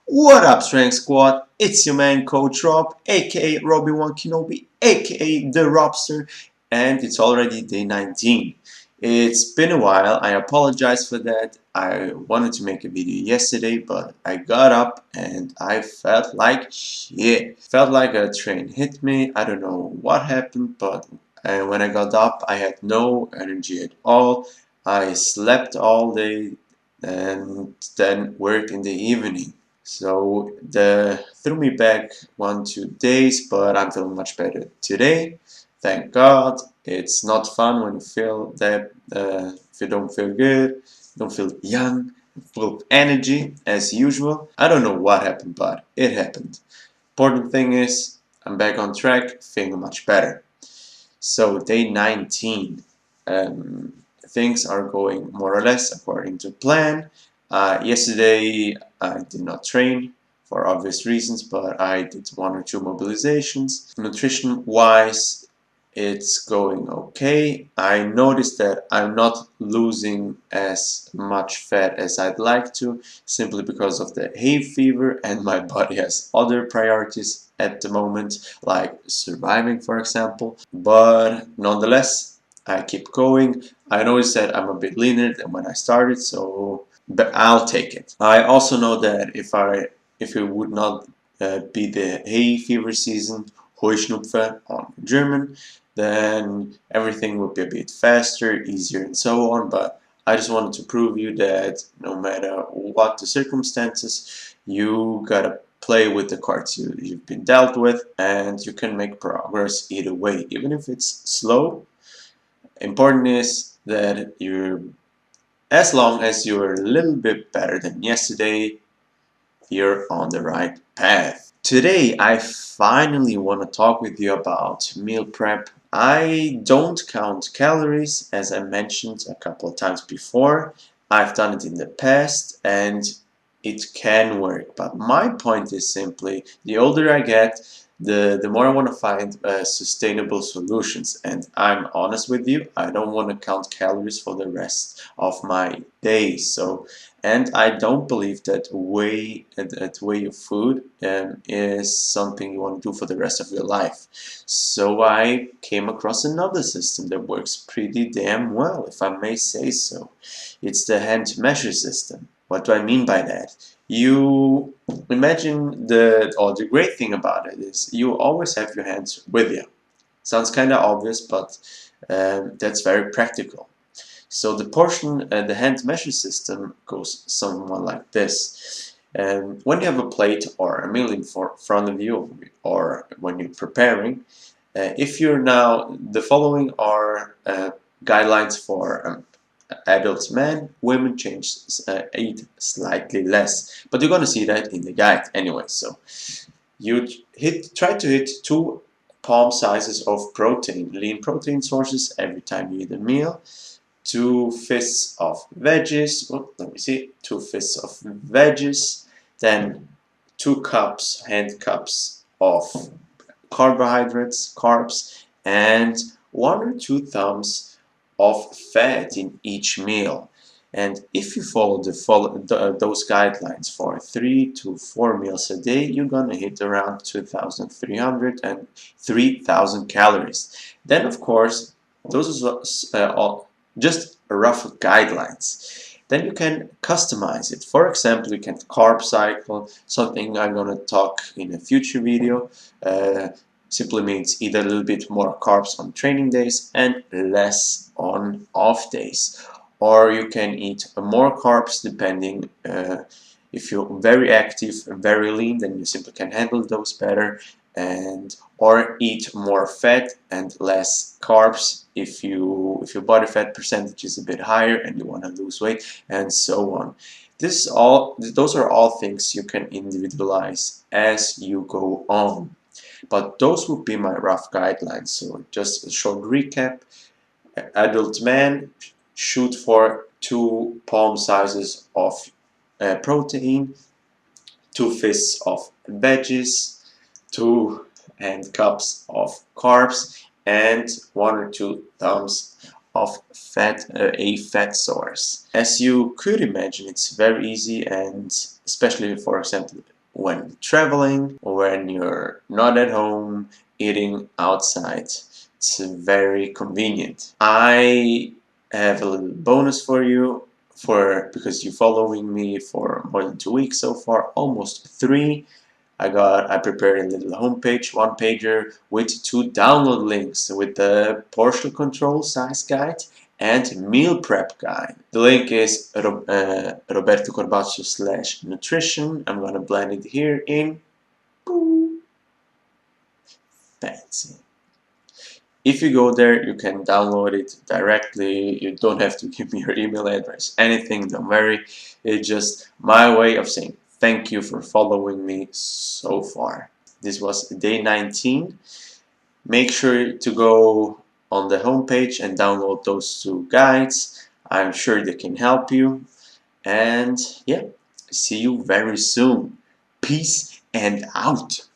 What up, Strength Squad? It's your man, Coach Rob, aka Robbie1 Kenobi, aka The Robster, and it's already day 19. It's been a while, I apologize for that. I wanted to make a video yesterday, but I got up and I felt like shit. Felt like a train hit me. I don't know what happened, but when I got up, I had no energy at all. I slept all day and then worked in the evening. So the threw me back 1-2 days, but I'm feeling much better today. Thank God. It's not fun when you feel that if you don't feel good, don't feel young, full of energy as usual. I don't know what happened, but it happened. Important thing is I'm back on track, feeling much better. So day 19. Things are going more or less according to plan. Yesterday I did not train for obvious reasons, but I did 1 or 2 mobilizations. Nutrition wise, it's going okay. I noticed that I'm not losing as much fat as I'd like to, simply because of the hay fever, and my body has other priorities at the moment, like surviving, for example. But nonetheless, I keep going. I noticed that I'm a bit leaner than when I started, so but I'll take it. I also know that if it would not be the hay fever season, Heuschnupfen on German, then everything would be a bit faster, easier, and so on. But I just wanted to prove you that no matter what the circumstances, you gotta play with the cards you've been dealt with, and you can make progress either way, even if it's slow. Important is that as long as you're a little bit better than yesterday, you're on the right path. Today, I finally want to talk with you about meal prep. I don't count calories, as I mentioned a couple of times before. I've done it in the past and it can work. But my point is simply the older I get, the more I want to find sustainable solutions. And I'm honest with you, I don't want to count calories for the rest of my days. And I don't believe that way of food is something you want to do for the rest of your life. So I came across another system that works pretty damn well, if I may say so. It's the hand measure system. What do I mean by that? You imagine the great thing about it is you always have your hands with you. Sounds kind of obvious, but that's very practical. So the hand measure system goes somewhat like this. When you have a plate or a meal in front of you, or when you're preparing, if you're now, the following are guidelines for adult men, women eat slightly less, but you're gonna see that in the guide anyway. So you try to hit 2 palm sizes of protein, lean protein sources every time you eat a meal. 2 fists of veggies. Oh, let me see. 2 fists of veggies. Then 2 cups, hand cups of carbohydrates, carbs, and 1 or 2 thumbs of fat in each meal. And if you follow those guidelines for 3 to 4 meals a day, you're gonna hit around 2,300 and 3,000 calories. Then, of course, those are all just rough guidelines. Then you can customize it. For example, you can carb cycle, something I'm gonna talk in a future video. Uh, Simply means eat a little bit more carbs on training days and less on off days. Or you can eat more carbs depending if you're very active and very lean, then you simply can handle those better, and or eat more fat and less carbs if your body fat percentage is a bit higher and you want to lose weight, and so on. Those are all things you can individualize as you go on. But those would be my rough guidelines. So just a short recap. Adult man, shoot for 2 palm sizes of protein, 2 fists of veggies, 2 hand cups of carbs, and 1 or 2 thumbs of a fat source. As you could imagine, it's very easy, and especially, for example, when traveling or when you're not at home eating outside, it's very convenient. I have a little bonus for you because you're following me for more than 2 weeks so far, almost 3. I prepared a little homepage, one pager with 2 download links with the portion control size guide and meal prep guide. The link is Roberto Corbaccio /nutrition. I'm gonna blend it here in. Boom. Fancy. If you go there, you can download it directly. You don't have to give me your email address, anything, don't worry. It's just my way of saying thank you for following me so far. This was day 19. Make sure to go on the homepage and download those 2 guides. I'm sure they can help you. And yeah, see you very soon. Peace and out.